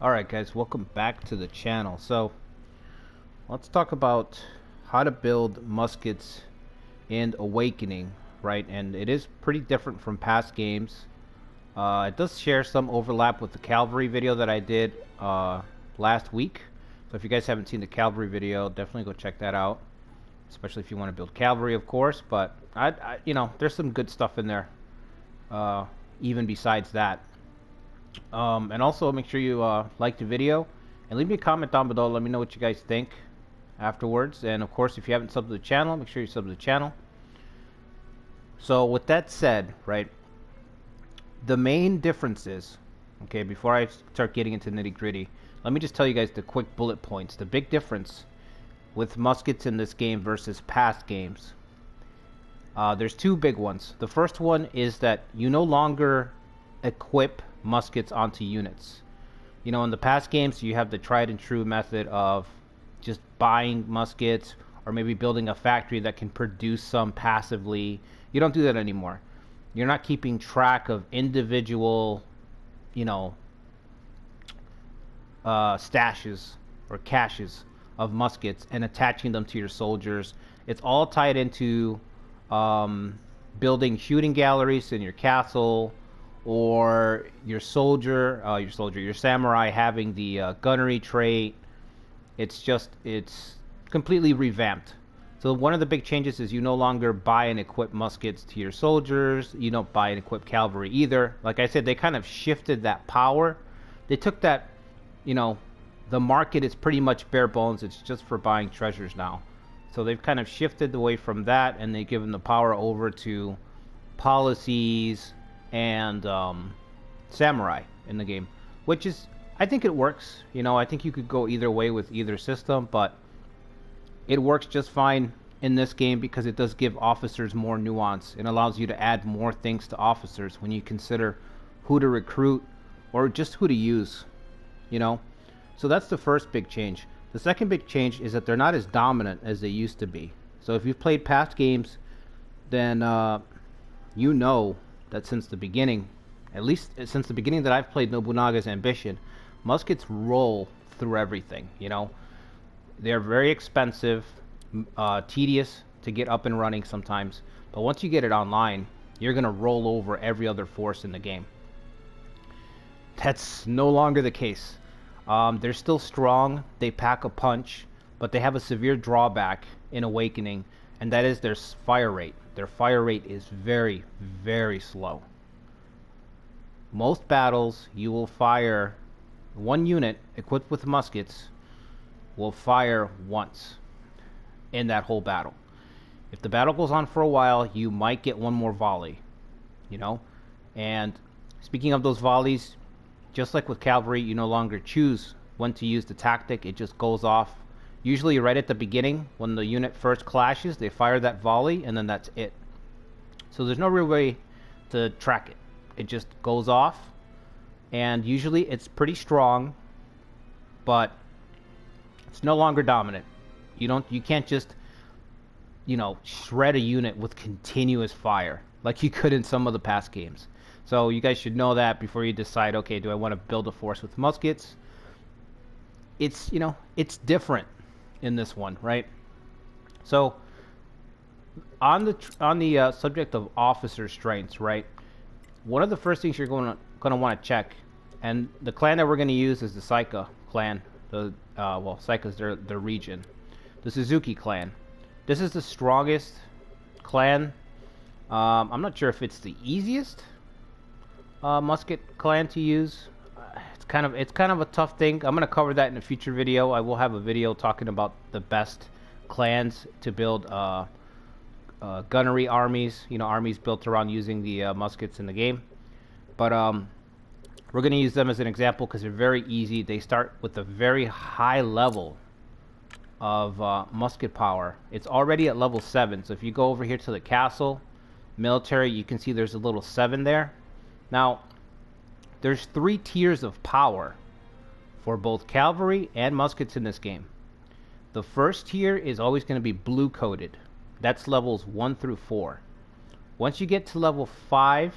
Alright guys, welcome back to the channel. So let's talk about how to build muskets in Awakening, right? And it is pretty different from past games. It does share some overlap with the Calvary video that I did last week. So if you guys haven't seen the Calvary video, definitely go check that out. Especially if you want to build Calvary, of course. But there's some good stuff in there, even besides that. And also make sure you like the video and leave me a comment down below. Let me know what you guys think afterwards. And of course, if you haven't subbed to the channel, make sure you sub to the channel. So with that said, right, the main difference is, okay, before I start getting into nitty gritty, let me just tell you guys the quick bullet points. The big difference with muskets in this game versus past games. There's two big ones. The first one is that you no longer equip muskets onto units. You know, in the past games, you have the tried and true method of just buying muskets or maybe building a factory that can produce some passively. You don't do that anymore. You're not keeping track of individual, stashes or caches of muskets and attaching them to your soldiers. It's all tied into building shooting galleries in your castle, or your samurai having the gunnery trait. It's completely revamped. So one of the big changes is you no longer buy and equip muskets to your soldiers. You don't buy and equip cavalry either. Like I said, they kind of shifted that power. They took that, the market is pretty much bare bones. It's just for buying treasures now. So they've kind of shifted away from that, and they've given the power over to policies and samurai in the game, which is, I think it works. I think you could go either way with either system, but it works just fine in this game because it does give officers more nuance. It allows you to add more things to officers when you consider who to recruit or just who to use, So that's the first big change. The second big change is that they're not as dominant as they used to be. So if you've played past games, then you know that since the beginning, at least since the beginning that I've played Nobunaga's Ambition, muskets roll through everything. They're very expensive, tedious to get up and running sometimes, but once you get it online, you're gonna roll over every other force in the game. That's no longer the case. They're still strong, they pack a punch, but they have a severe drawback in Awakening, and that is their fire rate. Their fire rate is very, very slow. Most battles, you will fire one unit equipped with muskets will fire once in that whole battle. If the battle goes on for a while, you might get one more volley, And speaking of those volleys, just like with cavalry, you no longer choose when to use the tactic. It just goes off. Usually right at the beginning, when the unit first clashes, they fire that volley, and then that's it. So there's no real way to track it. It just goes off, and usually it's pretty strong, but it's no longer dominant. You can't just, shred a unit with continuous fire like you could in some of the past games. So you guys should know that before you decide, okay, do I want to build a force with muskets? It's, it's different in this one, right? So on the subject of officer strengths, right? One of the first things you're going to want to check, and the clan that we're going to use is the Saika clan. Saika's their region. The Suzuki clan. This is the strongest clan. I'm not sure if it's the easiest musket clan to use. It's kind of a tough thing. I'm gonna cover that in a future video. I will have a video talking about the best clans to build gunnery armies. Armies built around using the muskets in the game. But we're gonna use them as an example because they're very easy. They start with a very high level of musket power. It's already at level 7. So if you go over here to the castle, military, you can see there's a little 7 there. Now, there's 3 tiers of power for both cavalry and muskets in this game. The first tier is always going to be blue coated. That's levels 1 through 4. Once you get to level 5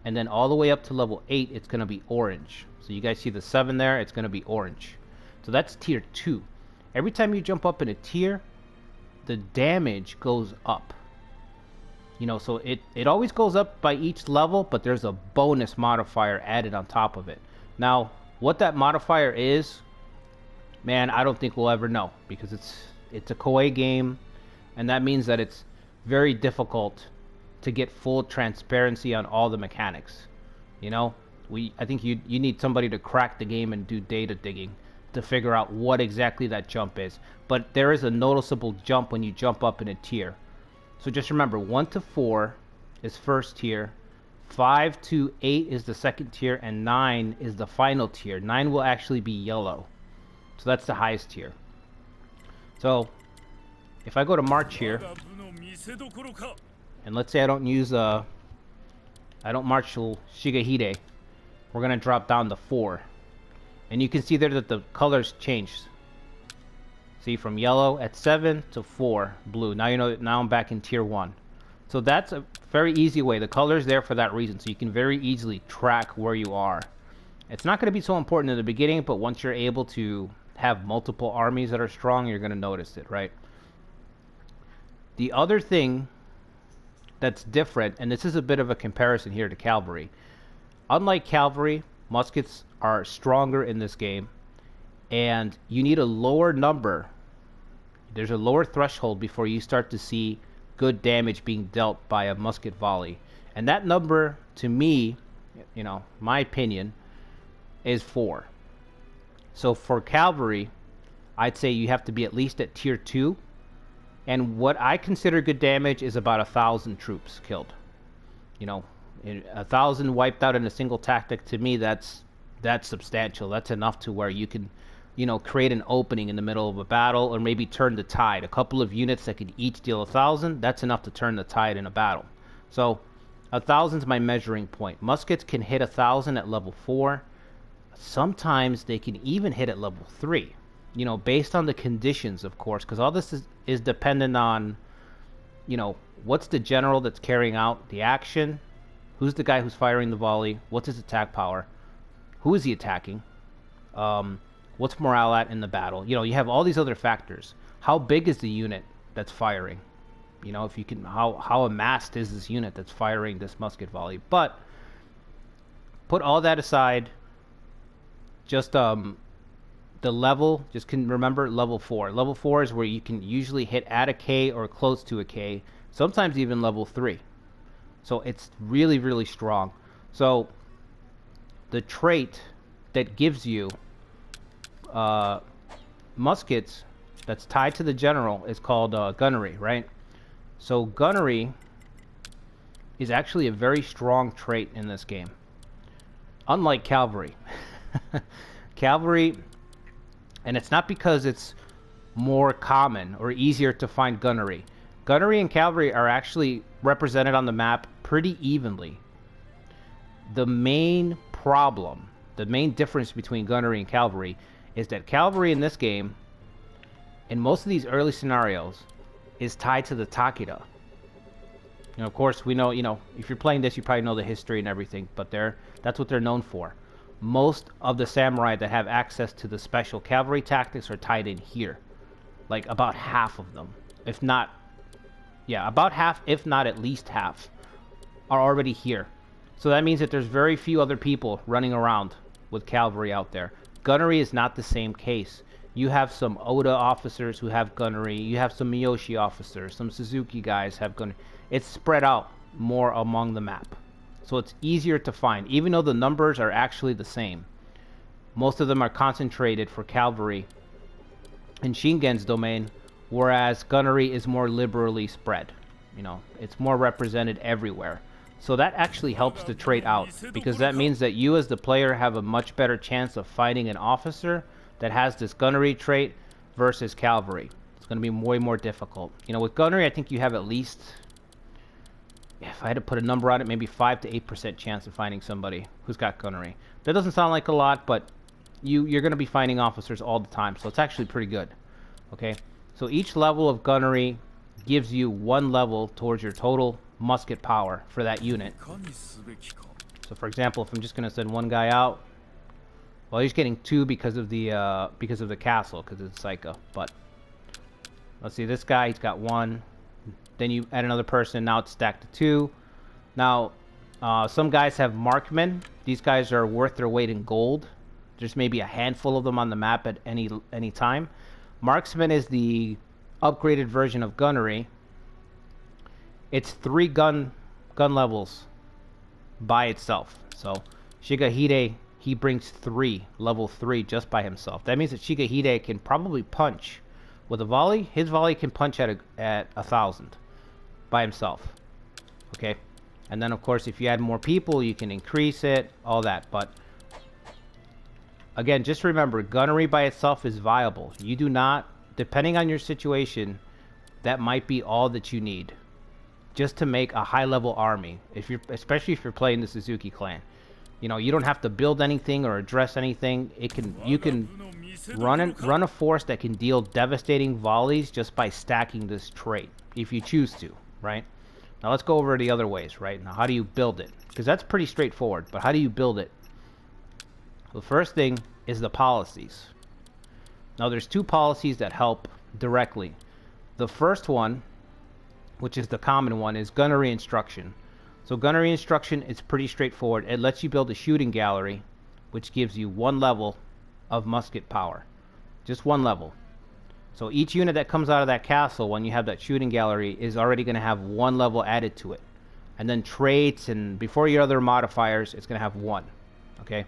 and then all the way up to level 8, it's going to be orange. So you guys see the 7 there, it's going to be orange. So that's tier 2. Every time you jump up in a tier, the damage goes up. You know, so it always goes up by each level, but there's a bonus modifier added on top of it. Now, what that modifier is, man, I don't think we'll ever know, because it's a Koei game, and that means that it's very difficult to get full transparency on all the mechanics. You know, I think you need somebody to crack the game and do data digging to figure out what exactly that jump is. But there is a noticeable jump when you jump up in a tier. So just remember, 1 to 4 is first tier, 5 to 8 is the second tier, and 9 is the final tier. 9 will actually be yellow. So that's the highest tier. So if I go to March here, and let's say I don't march till Shigehide, we're gonna drop down to 4, and you can see there that the colors changed. See, from yellow at 7 to 4 blue. Now you know that now I'm back in tier 1. So that's a very easy way. The color's there for that reason, so you can very easily track where you are. It's not going to be so important in the beginning, but once you're able to have multiple armies that are strong, you're going to notice it, right? The other thing that's different, and this is a bit of a comparison here to Calvary. Unlike Calvary, muskets are stronger in this game, and you need a lower number. There's a lower threshold before you start to see good damage being dealt by a musket volley. And that number, to me, you know, my opinion, is 4. So for Calvary, I'd say you have to be at least at tier 2. And what I consider good damage is about 1,000 troops killed. You know, 1,000 wiped out in a single tactic, to me, that's substantial. That's enough to where you can, you know, create an opening in the middle of a battle, or maybe turn the tide. A couple of units that could each deal 1,000, that's enough to turn the tide in a battle. So 1,000 is my measuring point. Muskets can hit 1,000 at level 4. Sometimes they can even hit at level 3. You know, based on the conditions, of course, because all this is dependent on, you know, what's the general that's carrying out the action, who's the guy who's firing the volley, what's his attack power, who is he attacking, what's morale at in the battle. You know, you have all these other factors. How big is the unit that's firing? You know, if you can, how amassed is this unit that's firing this musket volley? But put all that aside. Just the level, just can remember level 4. Level 4 is where you can usually hit at a K or close to a K, sometimes even level 3. So it's really, really strong. So the trait that gives you muskets that's tied to the general is called Gunnery, right? So Gunnery is actually a very strong trait in this game, unlike Calvary. Cavalry, and it's not because it's more common or easier to find gunnery. Gunnery and cavalry are actually represented on the map pretty evenly. The main problem, the main difference between gunnery and cavalry is that cavalry in this game, in most of these early scenarios, is tied to the Takeda. You know, of course, we know, you know, if you're playing this, you probably know the history and everything, but that's what they're known for. Most of the samurai that have access to the special cavalry tactics are tied in here. Like about half of them. If not, yeah, about half, if not at least half, are already here. So that means that there's very few other people running around with cavalry out there. Gunnery is not the same case. You have some Oda officers who have gunnery. You have some Miyoshi officers. Some Suzuki guys have gunnery. It's spread out more among the map. So it's easier to find, even though the numbers are actually the same. Most of them are concentrated for cavalry in Shingen's domain, whereas gunnery is more liberally spread. You know, it's more represented everywhere. So that actually helps the trait out, because that means that you as the player have a much better chance of finding an officer that has this gunnery trait versus cavalry. It's going to be way more difficult. You know, with gunnery, I think you have at least, if I had to put a number on it, maybe 5 to 8% chance of finding somebody who's got gunnery. That doesn't sound like a lot, but you're going to be finding officers all the time, so it's actually pretty good. Okay, so each level of gunnery gives you 1 level towards your total musket power for that unit. So for example, if I'm just going to send one guy out, Well, he's getting 2 because of the castle, because it's Psycho. But let's see, this guy, he's got 1. Then you add another person. Now it's stacked to 2. Now, some guys have markmen. These guys are worth their weight in gold. There's maybe a handful of them on the map at any time. Marksman is the upgraded version of Gunnery. It's 3 gun levels by itself. So Shigehide, he brings 3, level 3 just by himself. That means that Shigehide can probably punch with a volley. His volley can punch at 1,000 by himself. Okay, and then of course if you add more people, you can increase it, all that. But again, just remember, Gunnery by itself is viable. You do not, depending on your situation, that might be all that you need just to make a high-level army. Especially if you're playing the Suzuki clan, you know, you don't have to build anything or address anything. You can run a force that can deal devastating volleys just by stacking this trait, if you choose to, right? Now let's go over the other ways, right? Now, how do you build it? Because that's pretty straightforward, but how do you build it? The first thing is the policies. Now there's 2 policies that help directly. The first one, which is the common one, is Gunnery Instruction. So Gunnery Instruction is pretty straightforward. It lets you build a shooting gallery, which gives you 1 level of musket power. Just 1 level. So each unit that comes out of that castle when you have that shooting gallery is already going to have 1 level added to it. And then traits and before your other modifiers, it's going to have 1. Okay?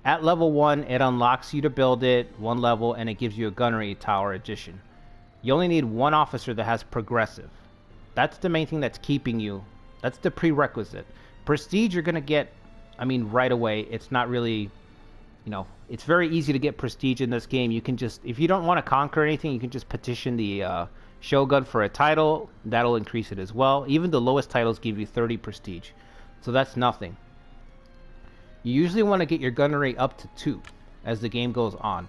At level 1, it unlocks you to build it 1 level, and it gives you a gunnery tower addition. You only need 1 officer that has progressive. That's the main thing that's keeping you. That's the prerequisite. Prestige you're going to get, I mean, right away. It's not really, you know, it's very easy to get prestige in this game. You can just, if you don't want to conquer anything, you can just petition the Shogun for a title. That'll increase it as well. Even the lowest titles give you 30 prestige. So that's nothing. You usually want to get your gunnery up to 2 as the game goes on.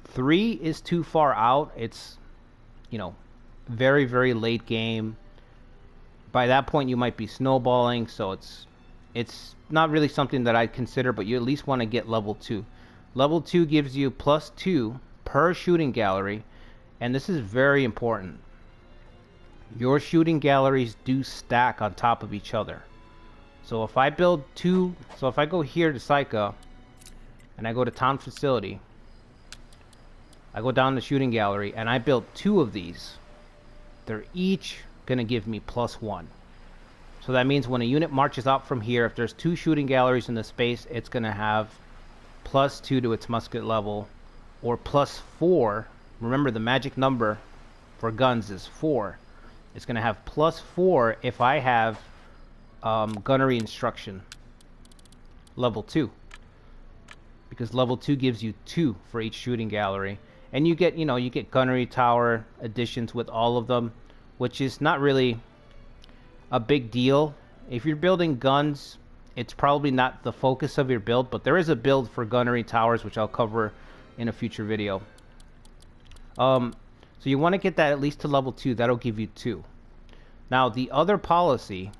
3 is too far out. It's, you know, very, very late game. By that point, you might be snowballing, so it's not really something that I'd consider, but you at least want to get level 2. Level 2 gives you +2 per shooting gallery, and this is very important. Your shooting galleries do stack on top of each other. So if I build 2, so if I go here to Saika, and I go to Town Facility, I go down to Shooting Gallery, and I build 2 of these, they're each going to give me +1. So that means when a unit marches out from here, if there's 2 shooting galleries in the space, it's going to have +2 to its musket level, or +4. Remember, the magic number for guns is 4. It's going to have +4 if I have Gunnery Instruction level 2, because level 2 gives you 2 for each shooting gallery, and you get, you know, you get gunnery tower additions with all of them, which is not really a big deal. If you're building guns, it's probably not the focus of your build, but there is a build for gunnery towers, which I'll cover in a future video. So you want to get that at least to level 2. That'll give you 2. Now the other policy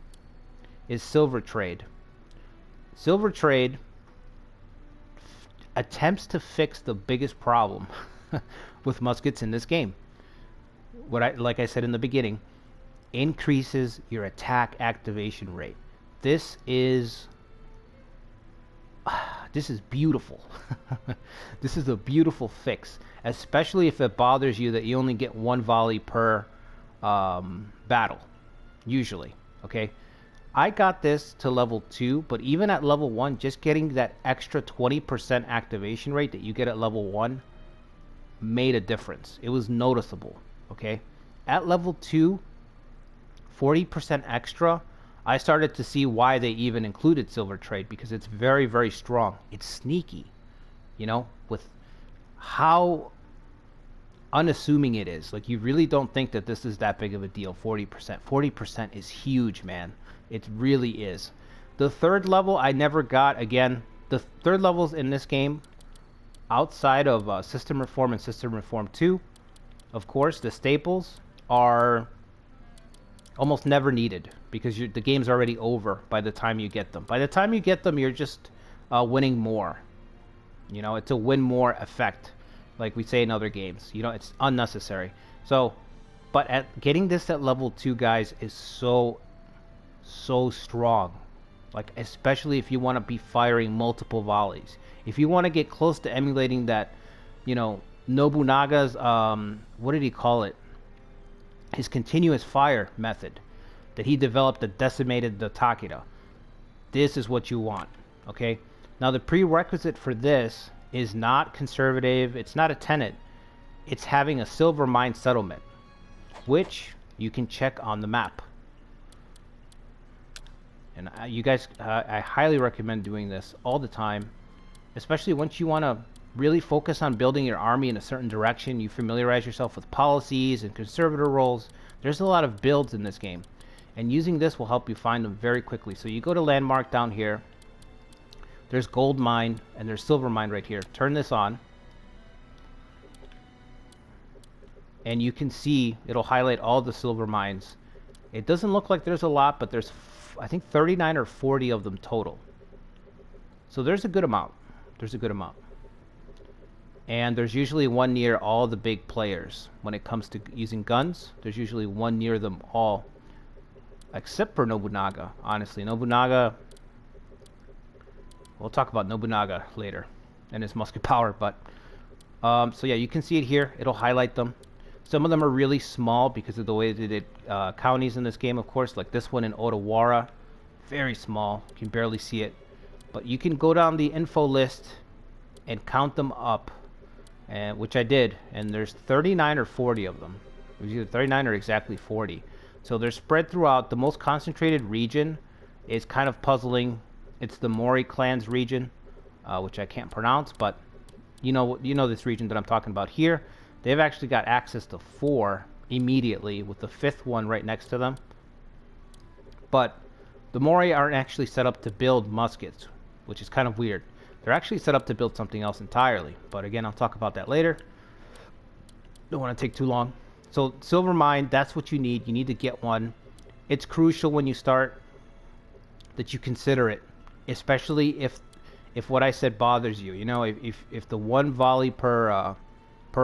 is Silver Trade. Silver Trade attempts to fix the biggest problem with muskets in this game. Like I said in the beginning, increases your attack activation rate. This is beautiful. This is a beautiful fix, especially if it bothers you that you only get 1 volley per battle, usually. Okay, I got this to level 2, but even at level 1, just getting that extra 20% activation rate that you get at level 1 made a difference. It was noticeable. Okay, at level 2, 40% extra, I started to see why they even included Silver Trade, because it's very, very strong. It's sneaky, you know, with how unassuming it is. Like, you really don't think that this is that big of a deal. 40% is huge, man. It really is. The 3rd level I never got. Again, the 3rd levels in this game, outside of System Reform and System Reform 2, of course, the staples are almost never needed, because the game's already over by the time you get them. By the time you get them, you're just winning more. You know, it's a win more effect, like we say in other games. You know, it's unnecessary. So, but at getting this at level 2, guys, is so strong. Like, especially if you want to be firing multiple volleys. If you want to get close to emulating that, you know, Nobunaga's, what did he call it? His continuous fire method that he developed that decimated the Takeda. This is what you want, okay? Now, the prerequisite for this is not conservative. It's not a tenet. It's having a silver mine settlement, which you can check on the map. And you guys, I highly recommend doing this all the time, especially once you want to really focus on building your army in a certain direction. You familiarize yourself with policies and conservator roles. There's a lot of builds in this game, and using this will help you find them very quickly. So you go to landmark down here. There's gold mine and there's silver mine right here. Turn this on, and you can see it'll highlight all the silver mines. It doesn't look like there's a lot, but there's I think 39 or 40 of them total. So there's a good amount. There's a good amount. And there's usually one near all the big players. When it comes to using guns, there's usually one near them all. Except for Nobunaga, honestly. Nobunaga, we'll talk about Nobunaga later and his musket power. But so yeah, you can see it here. It'll highlight them. Some of them are really small because of the way they did counties in this game, of course. Like this one in Otawara. Very small. You can barely see it. But you can go down the info list and count them up, which I did. And there's 39 or 40 of them. It was either 39 or exactly 40. So they're spread throughout. The most concentrated region is kind of puzzling. It's the Mori clan's region, which I can't pronounce. But you know this region that I'm talking about here. They've actually got access to 4 immediately, with the 5th one right next to them. But the Mori aren't actually set up to build muskets, which is kind of weird. They're actually set up to build something else entirely. But again, I'll talk about that later. Don't want to take too long. So silver mine, that's what you need. You need to get one. It's crucial when you start that you consider it, especially if what I said bothers you. You know, if the one volley per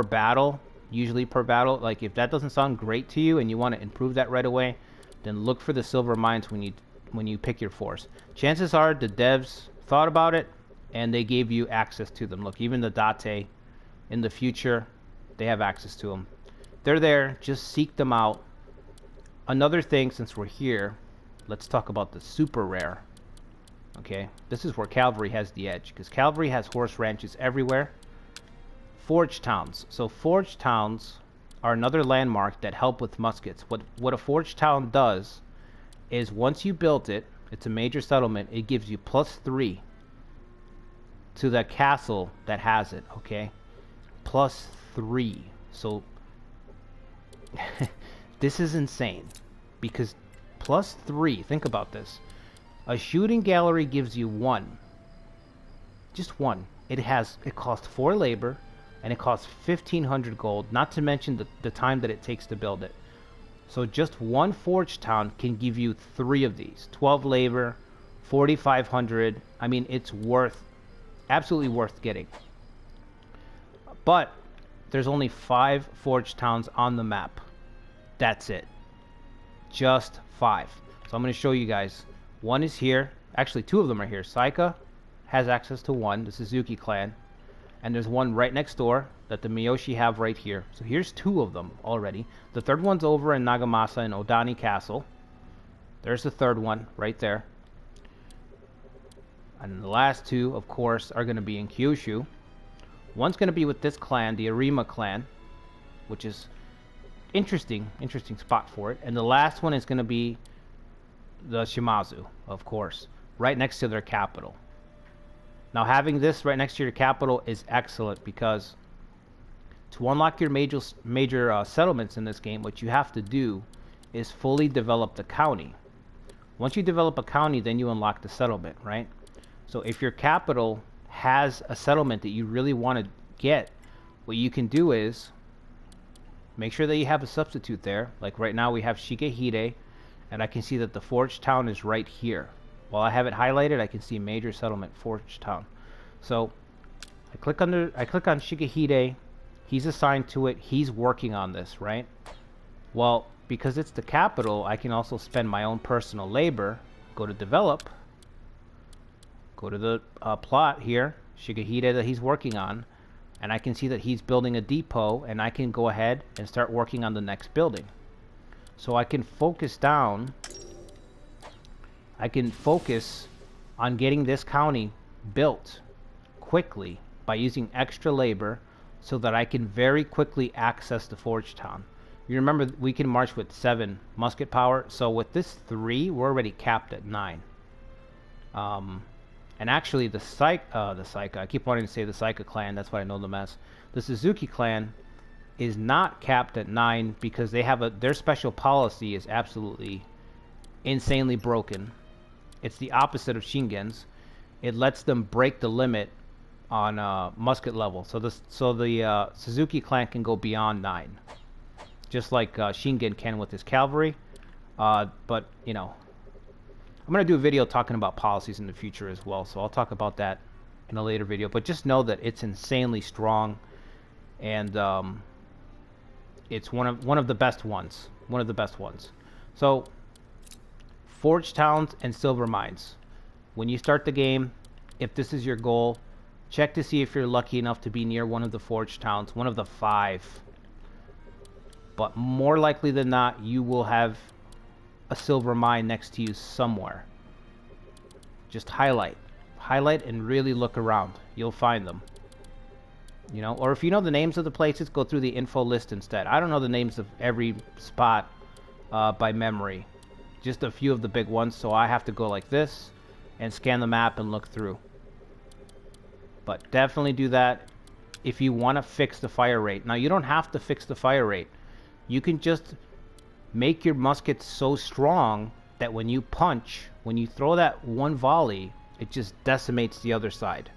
battle, usually per battle, like if that doesn't sound great to you and you want to improve that right away, then look for the silver mines when you pick your force. Chances are the devs thought about it and they gave you access to them. Look, even the Date in the future, they have access to them. They're there. Just seek them out. Another thing, since we're here, let's talk about the super rare. Okay, this is where Calvary has the edge, because Calvary has horse ranches everywhere. Forge towns. So forge towns are another landmark that help with muskets. What a forge town does is once you built it, it's a major settlement, it gives you +3 to the castle that has it, okay? +3. So this is insane, because +3, think about this. A shooting gallery gives you 1. Just 1. It costs 4 labor. And it costs 1,500 gold, not to mention the time that it takes to build it. So just one forge town can give you 3 of these. 12 labor, 4,500. I mean, it's absolutely worth getting. But there's only 5 forge towns on the map. That's it. Just 5. So I'm going to show you guys. One is here. Actually, 2 of them are here. Saika has access to 1, the Suzuki clan. And there's one right next door that the Miyoshi have right here. So here's 2 of them already. The 3rd one's over in Nagamasa in Odani Castle. There's the 3rd one right there. And the last 2, of course, are going to be in Kyushu. One's going to be with this clan, the Arima clan, which is interesting spot for it. And the last one is going to be the Shimazu, of course, right next to their capital. Now, having this right next to your capital is excellent, because to unlock your major settlements in this game, what you have to do is fully develop the county. Once you develop a county, then you unlock the settlement, right? So if your capital has a settlement that you really want to get, what you can do is make sure that you have a substitute there. Like right now we have Shigehide, and I can see that the forge town is right here. While I have it highlighted, I can see major settlement, forge town. So I click on Shigehide. He's assigned to it. He's working on this, right? Well, because it's the capital, I can also spend my own personal labor. Go to develop. Go to the plot here, Shigehide that he's working on, and I can see that he's building a depot, and I can go ahead and start working on the next building. So I can focus down. I can focus on getting this county built quickly by using extra labor so that I can very quickly access the Forge Town. You remember we can march with 7 musket power, so with this 3 we're already capped at 9. And actually the Saika, I keep wanting to say the Saika clan, that's what I know them as. The Suzuki clan is not capped at 9 because they have their special policy is absolutely insanely broken. It's the opposite of Shingen's. It lets them break the limit on musket level. So the Suzuki clan can go beyond 9. Just like Shingen can with his cavalry. But, you know, I'm going to do a video talking about policies in the future as well. So I'll talk about that in a later video. But just know that it's insanely strong. And it's one of the best ones. One of the best ones. So, Forge Towns and Silver Mines. When you start the game, if this is your goal, check to see if you're lucky enough to be near one of the Forge Towns. One of the 5. But more likely than not, you will have a silver mine next to you somewhere. Just highlight and really look around. You'll find them. You know, or if you know the names of the places, go through the info list instead. I don't know the names of every spot by memory. Just a few of the big ones, so I have to go like this and scan the map and look through. But definitely do that if you want to fix the fire rate. Now, you don't have to fix the fire rate. You can just make your muskets so strong that when you punch, when you throw that one volley, it just decimates the other side.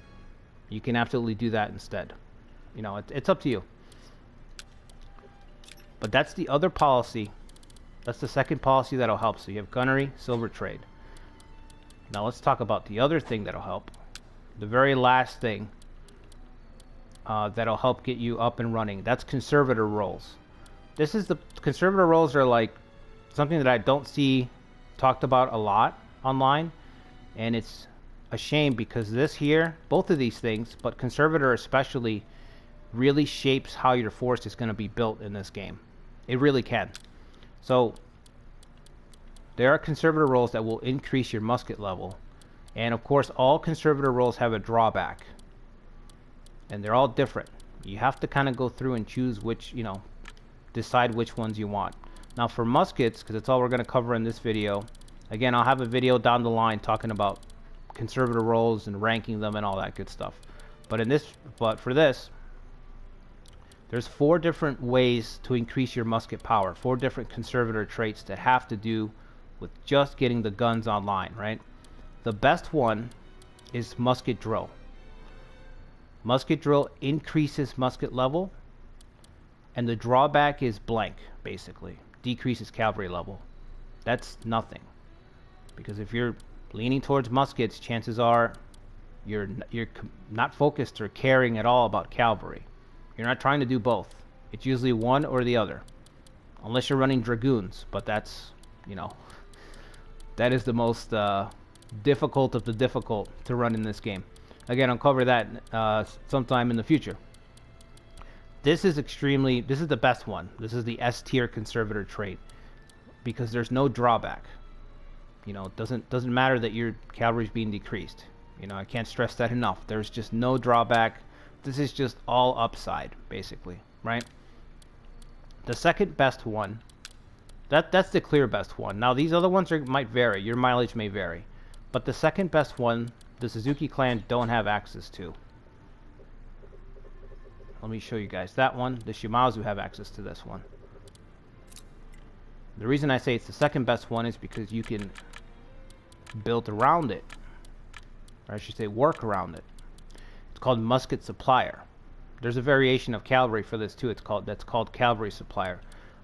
You can absolutely do that instead. You know, it's up to you. But that's the other policy. That's the second policy that'll help. So you have gunnery, silver trade. Now let's talk about the other thing that'll help. The very last thing that'll help get you up and running. That's conservator rolls. Conservator rolls are like something that I don't see talked about a lot online, and it's a shame because this here, both of these things, but conservator especially, really shapes how your force is going to be built in this game. It really can. So there are conservator rolls that will increase your musket level, and of course all conservator rolls have a drawback, and they're all different. You have to kind of go through and choose which, you know, decide which ones you want. Now for muskets, because that's all we're going to cover in this video, again I'll have a video down the line talking about conservator rolls and ranking them and all that good stuff. But for this, there's 4 different ways to increase your musket power. 4 different conservator traits that have to do with just getting the guns online, right? The best one is musket drill. Musket drill increases musket level, and the drawback is blank, basically. Decreases cavalry level. That's nothing. Because if you're leaning towards muskets, chances are you're not focused or caring at all about cavalry. You're not trying to do both. It's usually one or the other. Unless you're running dragoons, but that's, you know, that is the most difficult of the difficult to run in this game. Again, I'll cover that sometime in the future. This is the best one. This is the S tier conservator trait because there's no drawback. You know, it doesn't matter that your cavalry is being decreased. You know, I can't stress that enough. There's just no drawback. This is just all upside, basically, right? The second best one, that's the clear best one. Now these other ones might vary. Your mileage may vary, but the second best one, the Suzuki clan don't have access to. Let me show you guys that one. The Shimazu have access to this one. The reason I say it's the second best one is because you can build around it, or I should say work around it. It's called musket supplier. There's a variation of cavalry for this too. That's called cavalry supplier.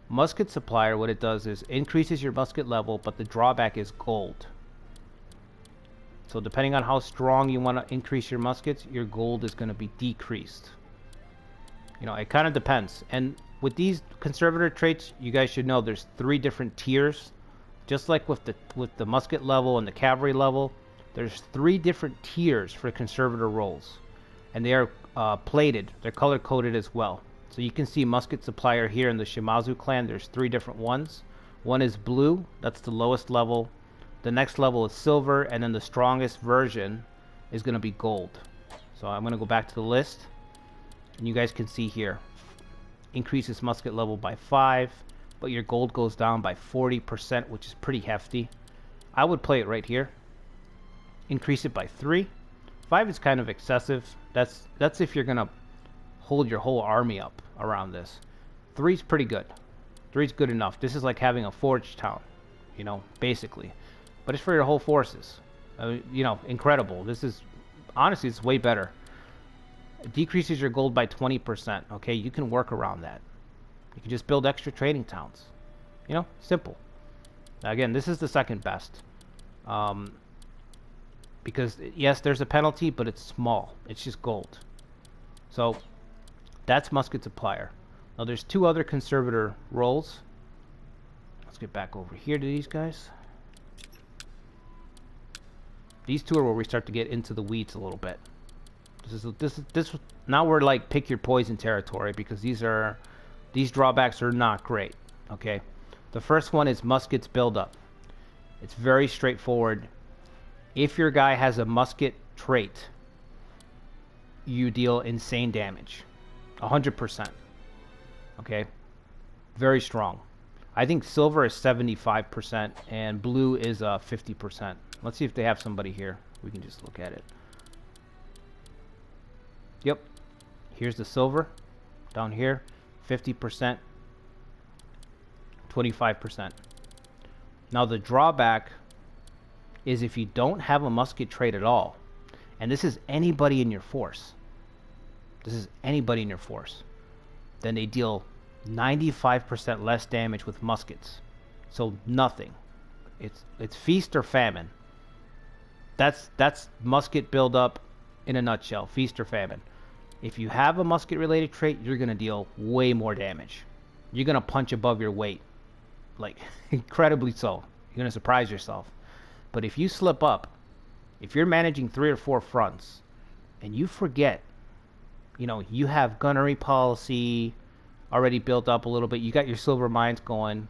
Musket supplier, what it does is increases your musket level, but the drawback is gold. So depending on how strong you want to increase your muskets, your gold is going to be decreased. You know, it kind of depends. And with these conservator traits, you guys should know there's 3 different tiers. Just like with the musket level and the cavalry level, there's 3 different tiers for conservator rolls. And they are plated. They're color coded as well. So you can see musket supplier here in the Shimazu clan. There's 3 different ones. One is blue. That's the lowest level. The next level is silver, and then the strongest version is going to be gold. So I'm going to go back to the list, and you guys can see here, increases musket level by 5, but your gold goes down by 40%, which is pretty hefty. I would play it right here. Increase it by 3. 5 is kind of excessive. That's if you're going to hold your whole army up around this. 3 is pretty good. 3 is good enough. This is like having a forge town, you know, basically. But it's for your whole forces. You know, incredible. This is, honestly, it's way better. It decreases your gold by 20%. Okay, you can work around that. You can just build extra trading towns. You know, simple. Now, again, this is the second best. Because, yes, there's a penalty, but it's small. It's just gold. So, that's musket supplier. Now, there's 2 other conservator roles. Let's get back over here to these guys. These 2 are where we start to get into the weeds a little bit. This now we're like pick your poison territory, because these drawbacks are not great. Okay, the first one is muskets buildup. It's very straightforward. If your guy has a musket trait, you deal insane damage, 100%. Okay, very strong. I think silver is 75% and blue is 50%. Let's see if they have somebody here. We can just look at it. Yep. Here's the silver. Down here, 50%, 25%. Now the drawback is if you don't have a musket trait at all, and this is anybody in your force. This is anybody in your force. Then they deal 95% less damage with muskets. So nothing. It's feast or famine. That's musket buildup in a nutshell. Feast or famine. If you have a musket related trait, you're gonna deal way more damage. You're gonna punch above your weight, like incredibly so. You're gonna surprise yourself. But if you slip up, if you're managing 3 or 4 fronts, and you forget, you know, you have gunnery policy already built up a little bit, you got your silver mines going,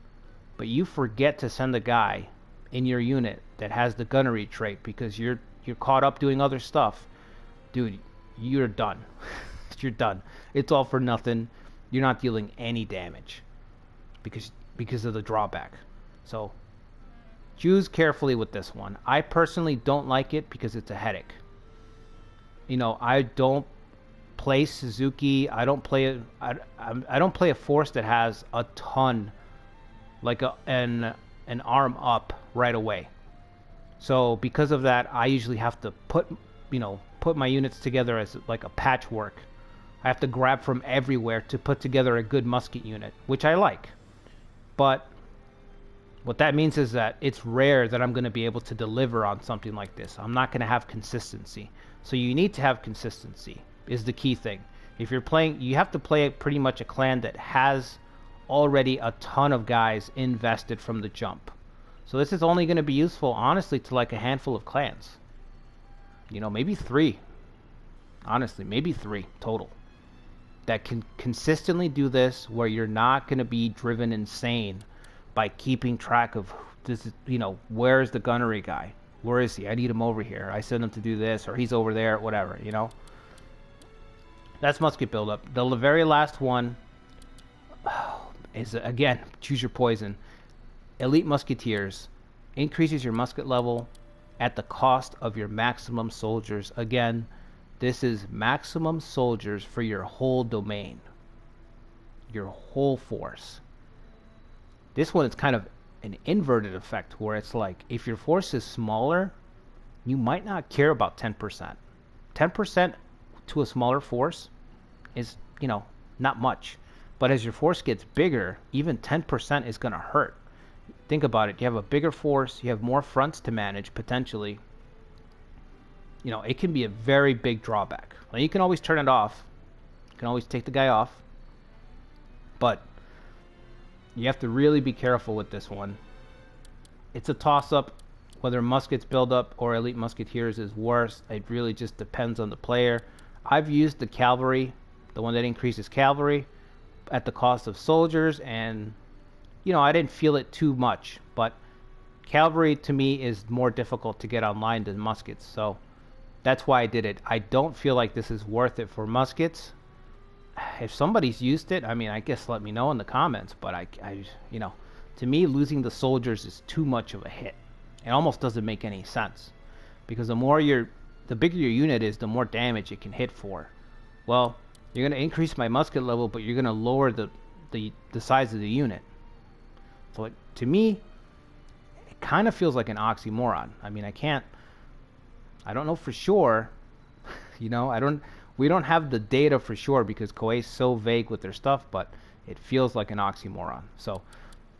but you forget to send a guy in your unit that has the gunnery trait because you're caught up doing other stuff, dude, you're done. You're done. It's all for nothing. You're not dealing any damage because of the drawback. So choose carefully with this one. I personally don't like it because it's a headache. You know, I don't play Suzuki. I don't play I don't play a force that has a ton, like an arm up right away. So because of that, I usually have to put my units together as like a patchwork. I have to grab from everywhere to put together a good musket unit, which I like. But what that means is that it's rare that I'm going to be able to deliver on something like this. I'm not going to have consistency. So you need to have consistency is the key thing. If you're playing, you have to play pretty much a clan that has already a ton of guys invested from the jump. So this is only going to be useful, honestly, to like a handful of clans. You know, maybe 3. Honestly, maybe 3 total. That can consistently do this, where you're not going to be driven insane by keeping track of this. You know, where's the gunnery guy? Where is he? I need him over here. I send him to do this, or he's over there, whatever, you know. That's musket buildup. The very last one is, again, choose your poison. Elite Musketeers increases your musket level at the cost of your maximum soldiers. Again, this is maximum soldiers for your whole domain, your whole force. This one is kind of an inverted effect, where it's like if your force is smaller, you might not care about 10%. 10% to a smaller force is, you know, not much. But as your force gets bigger, even 10% is going to hurt. Think about it. You have a bigger force, you have more fronts to manage potentially. you know, it can be a very big drawback. Now, you can always turn it off. You can always take the guy off. But you have to really be careful with this one. It's a toss-up. Whether Muskets build-up or Elite Musketeers is worse. It really just depends on the player. I've used the Calvary, the one that increases Calvary, at the cost of soldiers, and you know, I didn't feel it too much. But Calvary to me is more difficult to get online than Muskets, so that's why I did it. I don't feel like this is worth it for Muskets. If somebody's used it, I mean, I guess let me know in the comments. But I you know, to me, losing the soldiers is too much of a hit. It almost doesn't make any sense, because the bigger your unit is, the more damage it can hit for. Well, you're going to increase my musket level, but you're going to lower the size of the unit. So to me, it kind of feels like an oxymoron. I mean, I don't know for sure. You know, we don't have the data for sure because Koei's so vague with their stuff, but it feels like an oxymoron. So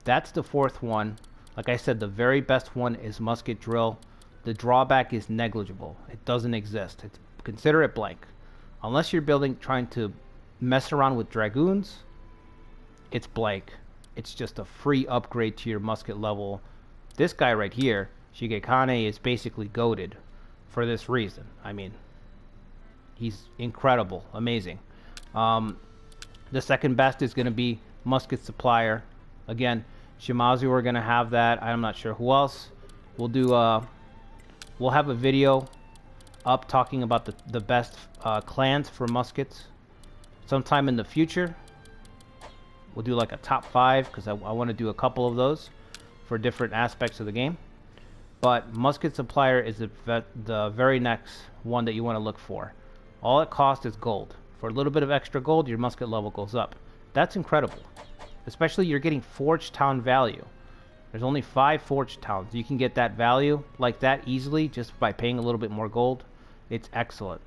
that's the fourth one. Like I said, the very best one is Musket Drill. The drawback is negligible. It doesn't exist. Consider it blank. Unless you're trying to mess around with Dragoons, it's blank. It's just a free upgrade to your musket level. This guy right here, Shigekane, is basically goated for this reason. I mean, he's incredible, amazing. The second best is going to be Musket Supplier. Again, Shimazu are going to have that. I'm not sure who else. We'll have a video up talking about the best clans for muskets sometime in the future. We'll do like a top 5 because I want to do a couple of those for different aspects of the game. But Musket Supplier is the very next one that you want to look for. All it costs is gold. For a little bit of extra gold, your musket level goes up. That's incredible. Especially you're getting Forge Town value. There's only 5 Forge Towns. You can get that value like that easily just by paying a little bit more gold. It's excellent.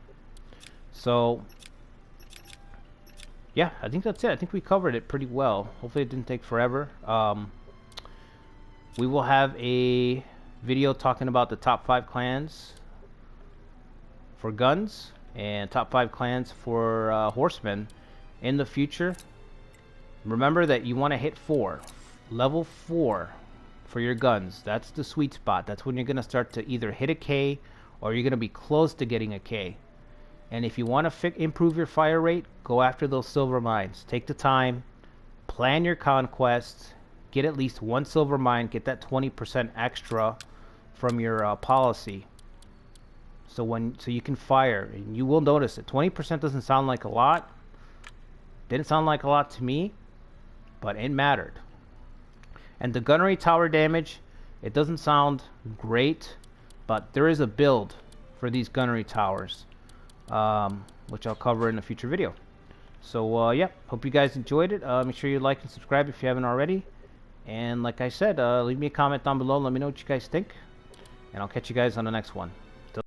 So, yeah, I think that's it. I think we covered it pretty well. Hopefully it didn't take forever. We will have a video talking about the top 5 clans for guns and top 5 clans for horsemen in the future. Remember that you want to hit 4, level 4 for your guns. That's the sweet spot. That's when you're going to start to either hit a K or you're going to be close to getting a K. And if you want to improve your fire rate, go after those silver mines. Take the time, plan your conquests, get at least 1 silver mine, get that 20% extra from your policy. So you can fire, and you will notice it. 20% doesn't sound like a lot. Didn't sound like a lot to me, but it mattered. And the gunnery tower damage, it doesn't sound great, but there is a build for these gunnery towers, which I'll cover in a future video. So yeah, hope you guys enjoyed it. Make sure you like and subscribe if you haven't already. And like I said, leave me a comment down below. Let me know what you guys think. And I'll catch you guys on the next one.